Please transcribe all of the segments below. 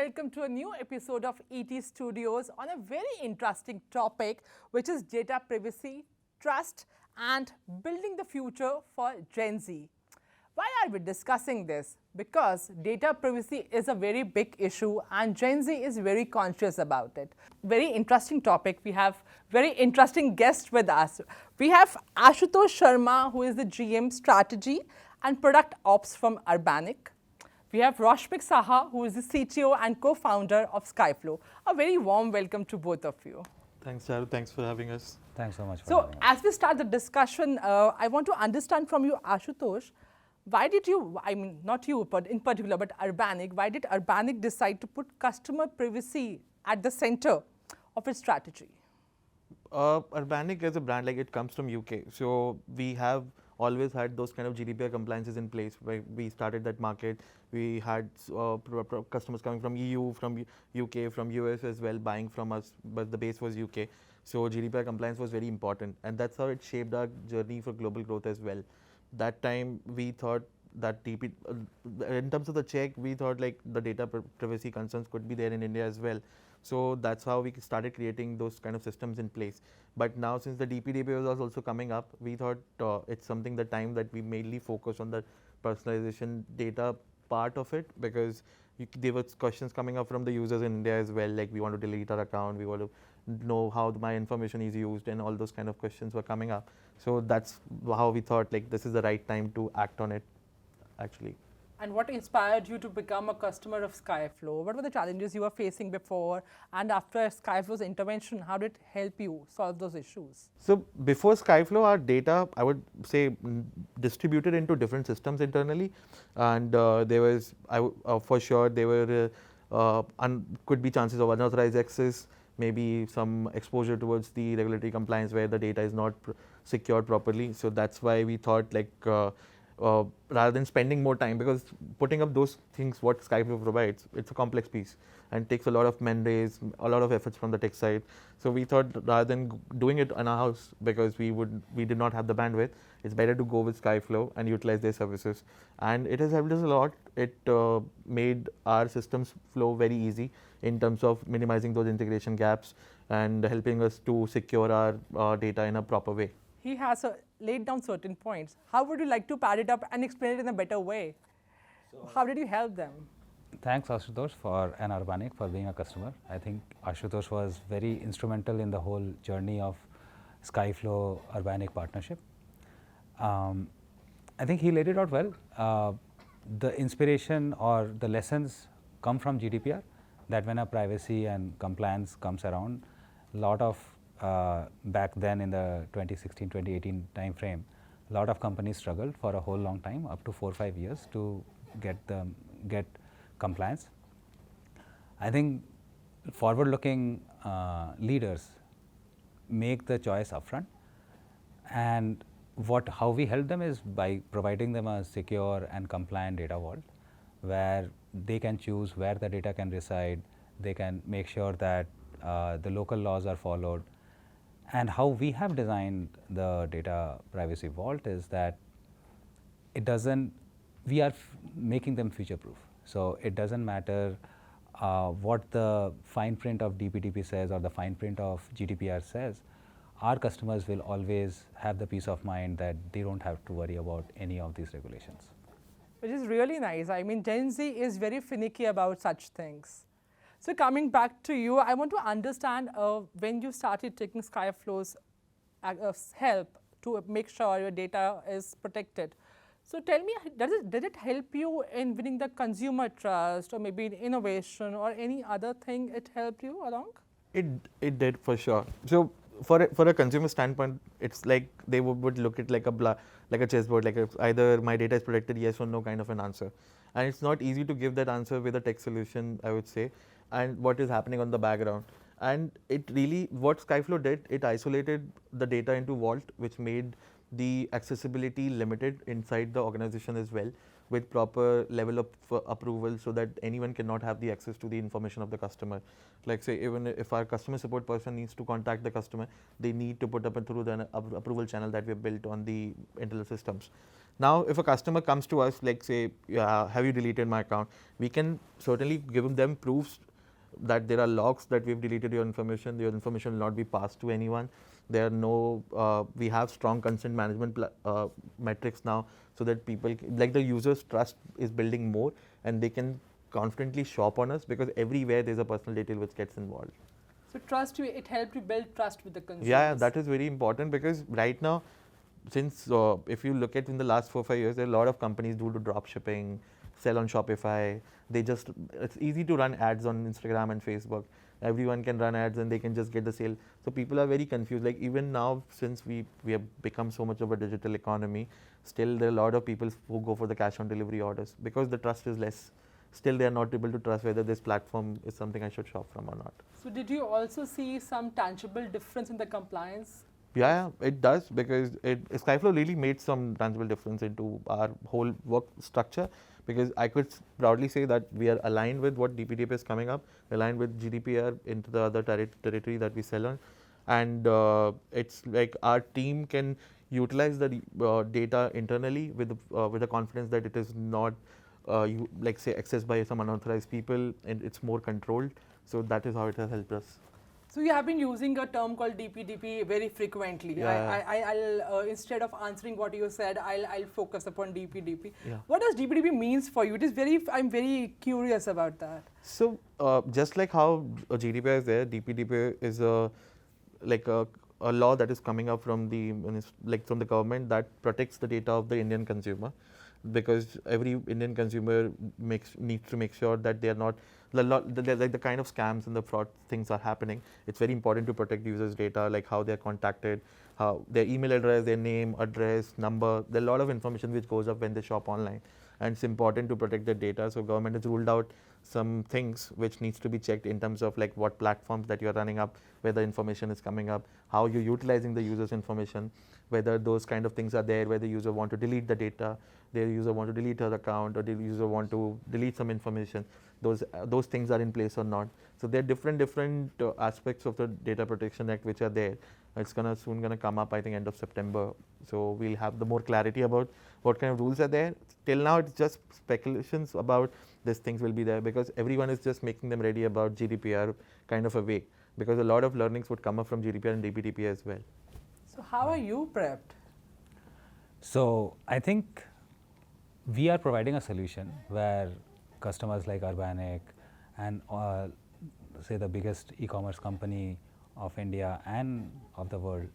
welcome to a new episode of ET Studios on a very interesting topic, which is data privacy, trust, and building the future for Gen Z. Why are we discussing this? Because data privacy is a very big issue and Gen Z is very conscious about it. Very interesting topic. We have very interesting guests with us. We have Ashutosh Sharma, who is the GM Strategy and Product Ops from Urbanic. We have Rashmik Saha, who is the CTO and co-founder of Skyflow. A very warm welcome to both of you. Thanks, Charu. Thanks for having us. Thanks so much for So having us. as we start the discussion, I want to understand from you, Ashutosh, why did you, I mean, not you but in particular, but Urbanic, why did Urbanic decide to put customer privacy at the center of its strategy? Urbanic as a brand, like it comes from UK. So we have always had those kind of GDPR compliances in place. When we started that market, we had customers coming from EU, from UK, from US as well, buying from us, but the base was UK. So GDPR compliance was very important, and that's how it shaped our journey for global growth as well. That time we thought that in terms of the check, we thought like the data privacy concerns could be there in India as well. So that's how we started creating those kind of systems in place. But now since the DPDP was also coming up, we thought it's something the time that we mainly focus on the personalization data part of it, because there were questions coming up from the users in India as well, like we want to delete our account, we want to know how my information is used, and all those kind of questions were coming up. So that's how we thought like this is the right time to act on it actually. And what inspired you to become a customer of Skyflow? What were the challenges you were facing before and after Skyflow's intervention? How did it help you solve those issues? So before Skyflow, our data, I would say, distributed into different systems internally, and there was, for sure, there were could be chances of unauthorized access, maybe some exposure towards the regulatory compliance where the data is not secured properly. So that's why we thought like. Rather than spending more time, because putting up those things what Skyflow provides, it's a complex piece and takes a lot of man-days, a lot of efforts from the tech side. So we thought rather than doing it in our house, because we did not have the bandwidth, it's better to go with Skyflow and utilize their services. And it has helped us a lot. It made our systems flow very easy in terms of minimizing those integration gaps and helping us to secure our data in a proper way. He has laid down certain points. How would you like to pad it up and explain it in a better way? How did you help them? Thanks, Ashutosh, and Urbanic for being a customer. I think Ashutosh was very instrumental in the whole journey of Skyflow Urbanic partnership. I think he laid it out well. The inspiration or the lessons come from GDPR, that when a privacy and compliance comes around, a lot of back then in the 2016-2018 time frame, a lot of companies struggled for a whole long time, up to 4 or 5 years, to get compliance. I think forward-looking leaders make the choice upfront, and how we help them is by providing them a secure and compliant data vault, where they can choose where the data can reside. They can make sure that the local laws are followed. And how we have designed the data privacy vault is that we are making them future proof. So it doesn't matter what the fine print of DPDP says or the fine print of GDPR says, our customers will always have the peace of mind that they don't have to worry about any of these regulations. Which is really nice. I mean, Gen Z is very finicky about such things. So coming back to you, I want to understand when you started taking Skyflow's help to make sure your data is protected. So tell me, did it help you in winning the consumer trust, or maybe in innovation, or any other thing it helped you along? It did for sure. So for a consumer standpoint, it's like they would look at like a chessboard, like either my data is protected, yes or no kind of an answer. And it's not easy to give that answer with a tech solution, I would say, and what is happening on the background. And it really, what Skyflow did, it isolated the data into vault, which made the accessibility limited inside the organization as well. with proper level of approval so that anyone cannot have the access to the information of the customer. Like say, even if our customer support person needs to contact the customer, they need to put up through the approval channel that we have built on the internal systems. Now, if a customer comes to us, like say, have you deleted my account? We can certainly give them proofs that there are logs that we've deleted your information will not be passed to anyone. There are no, we have strong consent management metrics now, so that people, like the users' trust is building more and they can confidently shop on us, because everywhere there's a personal detail which gets involved. So trust, it helped you build trust with the consumers. Yeah, that is very important, because right now, since if you look at in the last 4 or 5 years, there are a lot of companies do drop shipping, sell on Shopify. It's easy to run ads on Instagram and Facebook. Everyone can run ads and they can just get the sale. So people are very confused. Like even now, since we have become so much of a digital economy, still there are a lot of people who go for the cash on delivery orders because the trust is less. Still they are not able to trust whether this platform is something I should shop from or not. So did you also see some tangible difference in the compliance? Yeah, it does, because Skyflow really made some tangible difference into our whole work structure, because I could proudly say that we are aligned with what DPDP is coming up, aligned with GDPR into the other territory that we sell on, and it's like our team can utilize the data internally with the confidence that it is not like say accessed by some unauthorized people, and it's more controlled. So that is how it has helped us. So you have been using a term called DPDP very frequently. Yeah. I'll instead of answering what you said, I'll focus upon DPDP. Yeah. What does DPDP means for you? I'm very curious about that. So just like how GDPR is there, DPDP is a law that is coming up from the from the government that protects the data of the Indian consumer, because every Indian consumer needs to make sure that they are not the kind of scams and the fraud things are happening. It's very important to protect users' data, like how they are contacted, how their email address, their name, address, number. There are a lot of information which goes up when they shop online, and it's important to protect the data. So government has ruled out some things which needs to be checked in terms of like what platforms that you are running up, where the information is coming up, how you're utilizing the user's information, whether those kind of things are there, whether the user want to delete the data, the user want to delete her account, or the user want to delete some information. Those things are in place or not. So there are different aspects of the Data Protection Act which are there. It's soon gonna come up, I think, end of September. So we'll have the more clarity about what kind of rules are there. Till now, it's just speculations about these things will be there, because everyone is just making them ready about GDPR kind of a way, because a lot of learnings would come up from GDPR and DPDP as well. So how are you prepped? So I think we are providing a solution where customers like Urbanic and say the biggest e-commerce company of India and of the world,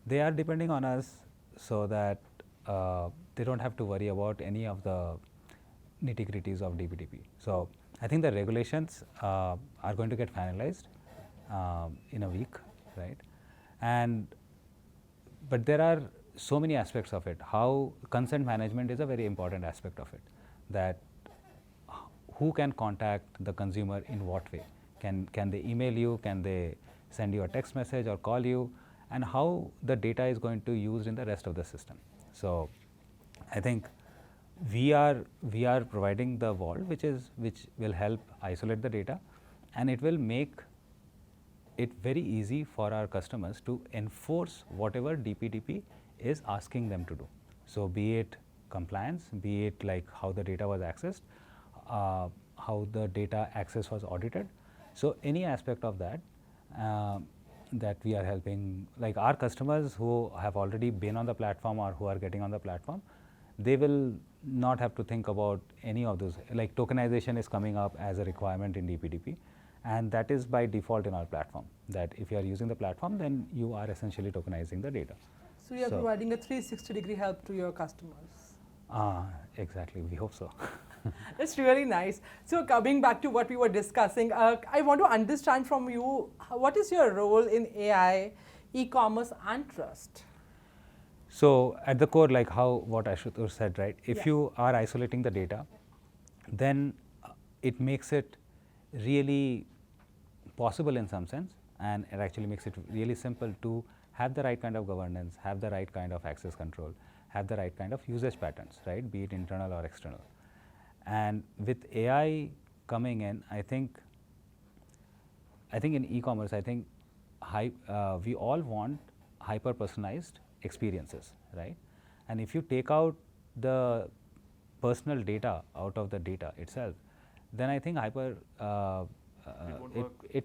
they are depending on us so that they don't have to worry about any of the nitty-gritties of DPDP. So I think the regulations are going to get finalized in a week, right? But there are so many aspects of it. How consent management is a very important aspect of it, that who can contact the consumer in what way? Can they email you? Can they send you a text message or call you? And how the data is going to be used in the rest of the system. So I think we are providing the vault which will help isolate the data, and it will make it very easy for our customers to enforce whatever DPDP is asking them to do. So be it compliance, be it like how the data was accessed, how the data access was audited. So any aspect of that that we are helping, like our customers who have already been on the platform or who are getting on the platform, they will not have to think about any of those. Like tokenization is coming up as a requirement in DPDP, and that is by default in our platform, that if you are using the platform, then you are essentially tokenizing the data. So you are providing a 360-degree help to your customers. Exactly, we hope so. That's really nice. So coming back to what we were discussing, I want to understand from you, what is your role in AI, e-commerce and trust? So at the core, like what Ashutosh said, right? If you are isolating the data, then it makes it really possible in some sense, and it actually makes it really simple to have the right kind of governance, have the right kind of access control, have the right kind of usage patterns, right? Be it internal or external. And with AI coming in, I think in e-commerce, I think we all want hyper personalized experiences, right? And if you take out the personal data out of the data itself, then I think it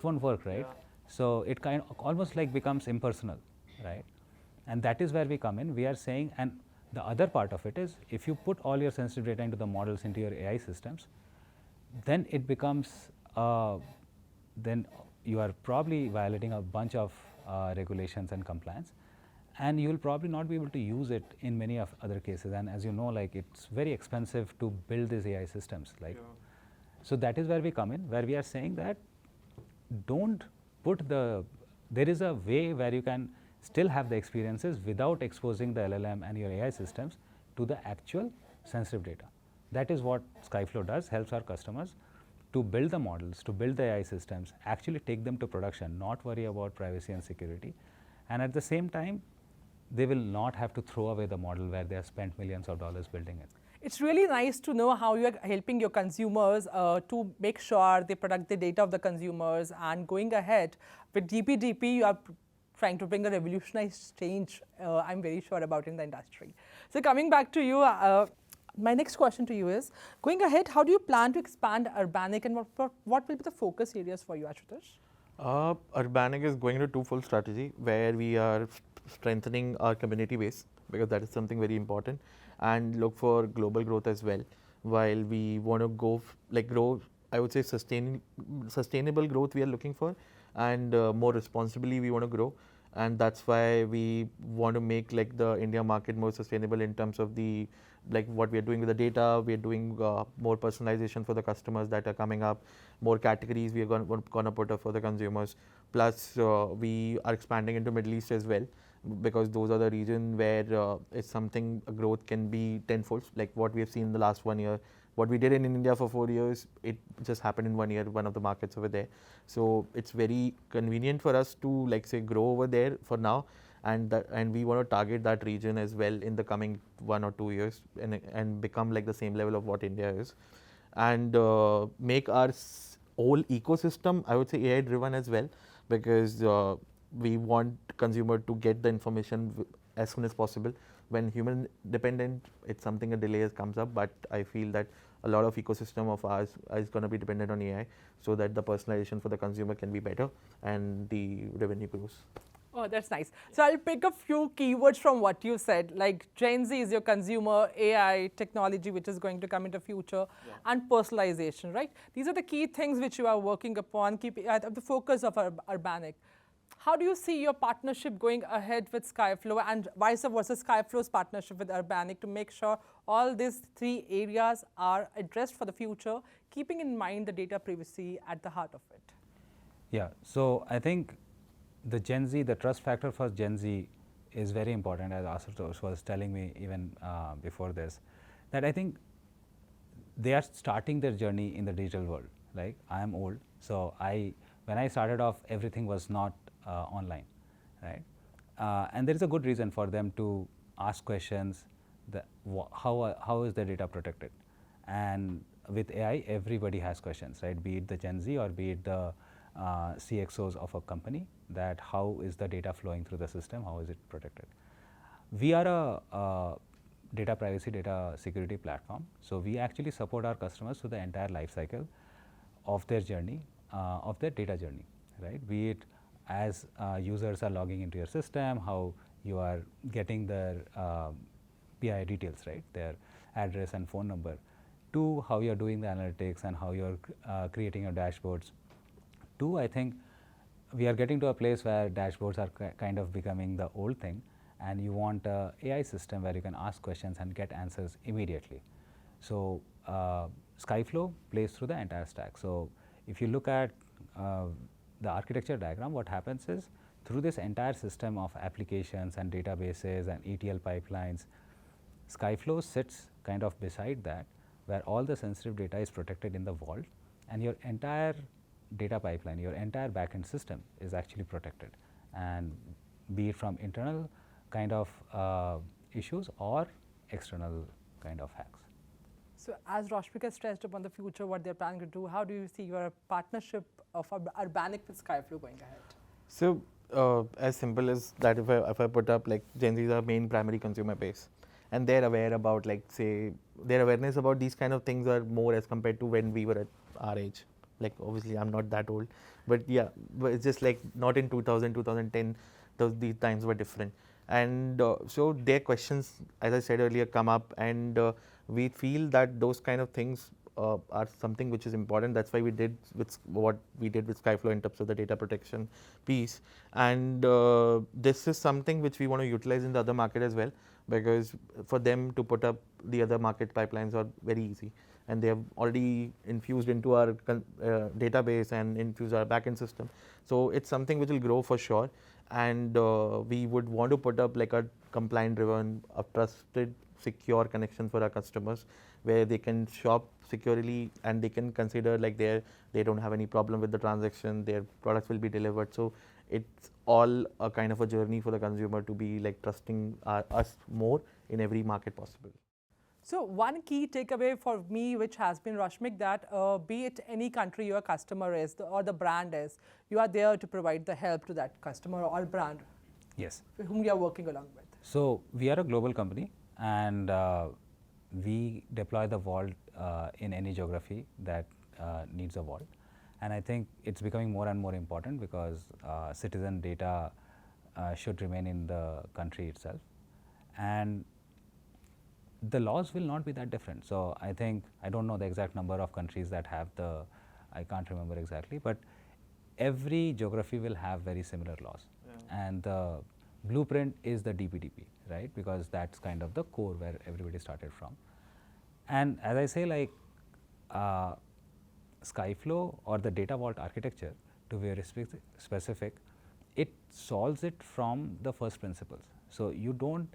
won't work, right? Yeah. So it kind of almost like becomes impersonal, right? And that is where we come in. We are saying, and the other part of it is, if you put all your sensitive data into the models, into your AI systems, then it becomes, then you are probably violating a bunch of regulations and compliance, and you will probably not be able to use it in many of other cases. And as you know, like, it's very expensive to build these AI systems. Like, Yeah. so that is where we come in, where we are saying that don't put there is a way where you can still have the experiences without exposing the LLM and your AI systems to the actual sensitive data. That is what Skyflow does, helps our customers to build the models, to build the AI systems, actually take them to production, not worry about privacy and security. And at the same time, they will not have to throw away the model where they have spent millions of dollars building it. It's really nice to know how you are helping your consumers to make sure they protect the data of the consumers, and going ahead with DPDP, you are trying to bring a revolutionized change, I'm very sure about, in the industry. So coming back to you, my next question to you is, going ahead, how do you plan to expand Urbanic, and what will be the focus areas for you, Ashutosh? Urbanic is going to twofold strategy where we are strengthening our community base, because that is something very important, and look for global growth as well. While we want to grow, I would say sustainable growth we are looking for, and more responsibly we want to grow. And that's why we want to make like the India market more sustainable in terms of the what we are doing with the data. We are doing more personalization for the customers that are coming up, more categories we are going to put up for the consumers. Plus we are expanding into Middle East as well, because those are the region where it's something growth can be tenfold, like what we have seen in the last 1 year. What we did in India for 4 years, it just happened in 1 year, one of the markets over there. So it's very convenient for us to grow over there for now, and we want to target that region as well in the coming 1 or 2 years, and become like the same level of what India is, and make our whole ecosystem, I would say, AI driven as well, because we want consumer to get the information as soon as possible. When human dependent, it's something a delay comes up, but I feel that a lot of ecosystem of ours is going to be dependent on AI, so that the personalization for the consumer can be better and the revenue grows. Oh, that's nice. So I'll pick a few keywords from what you said, like Gen Z is your consumer, AI, technology, which is going to come into future, and personalization, right? These are the key things which you are working upon, keeping at the focus of Urbanic. How do you see your partnership going ahead with Skyflow, and vice versa, Skyflow's partnership with Urbanic, to make sure all these 3 areas are addressed for the future, keeping in mind the data privacy at the heart of it? Yeah, so I think the Gen Z, the trust factor for Gen Z is very important, as Ashutosh was telling me even before this, that I think they are starting their journey in the digital world. Like, I am old, so when I started off, everything was not online, right? And there is a good reason for them to ask questions, how is their data protected? And with AI, everybody has questions, right? Be it the Gen Z or be it the CXOs of a company, that how is the data flowing through the system, how is it protected? We are a data privacy, data security platform, so we actually support our customers through the entire life cycle of their journey, of their data journey, right? Be it as users are logging into your system, how you are getting their PI details, right? Their address and phone number, to how you are doing the analytics and how you are creating your dashboards. To, I think we are getting to a place where dashboards are kind of becoming the old thing, and you want a AI system where you can ask questions and get answers immediately. So Skyflow plays through the entire stack. So if you look at the architecture diagram, what happens is, through this entire system of applications and databases and ETL pipelines, Skyflow sits kind of beside that, where all the sensitive data is protected in the vault, and your entire data pipeline, your entire backend system is actually protected, and be it from internal kind of issues or external kind of hacks. So as Rashmik has stressed upon the future, what they're planning to do, how do you see your partnership of Urbanic with Skyflow going ahead? So as simple as that, if I put up like Gen Z is our main primary consumer base, and they're aware about like say their awareness about these kind of things are more as compared to when we were at our age. Like obviously I'm not that old, but yeah, but it's just like not in 2000, 2010, these times were different. And so their questions, as I said earlier, come up, and we feel that those kind of things are something which is important. That's why we did with what we did with Skyflow in terms of the data protection piece. And this is something which we want to utilize in the other market as well, because for them to put up the other market pipelines are very easy, and they have already infused into our database and infused our backend system. So it's something which will grow for sure, and we would want to put up like a compliant driven, a trusted, secure connection for our customers, where they can shop securely and they can consider like they don't have any problem with the transaction, their products will be delivered. So it's all a kind of a journey for the consumer to be like trusting us more in every market possible. So one key takeaway for me, which has been, Rashmik, that be it any country your customer is or the brand is, you are there to provide the help to that customer or brand. Yes. Whom you are working along with. So we are a global company, and we deploy the vault in any geography that needs a vault. And I think it's becoming more and more important because citizen data should remain in the country itself. And the laws will not be that different. So I think, I don't know the exact number of countries that have I can't remember exactly, but every geography will have very similar laws. Yeah. And the blueprint is the DPDP, right? Because that's kind of the core where everybody started from. And as I say, like Skyflow or the data vault architecture, to be very specific, it solves it from the first principles. So you don't,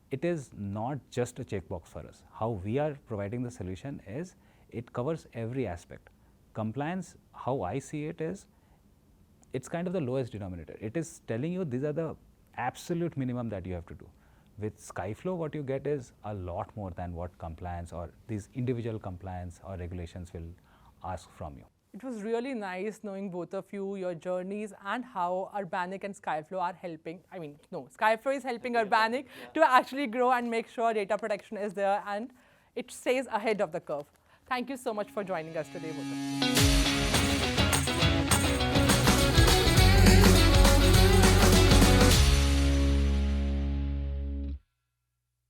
it is not just a checkbox for us. How we are providing the solution is it covers every aspect. Compliance, how I see it is, it's kind of the lowest denominator. It is telling you these are the absolute minimum that you have to do. With Skyflow, what you get is a lot more than what compliance or these individual compliance or regulations will ask from you. It was really nice knowing both of you, your journeys, and how Urbanic and Skyflow are helping. I mean, no, Skyflow is helping Urbanic to actually grow and make sure data protection is there and it stays ahead of the curve. Thank you so much for joining us today, both of you.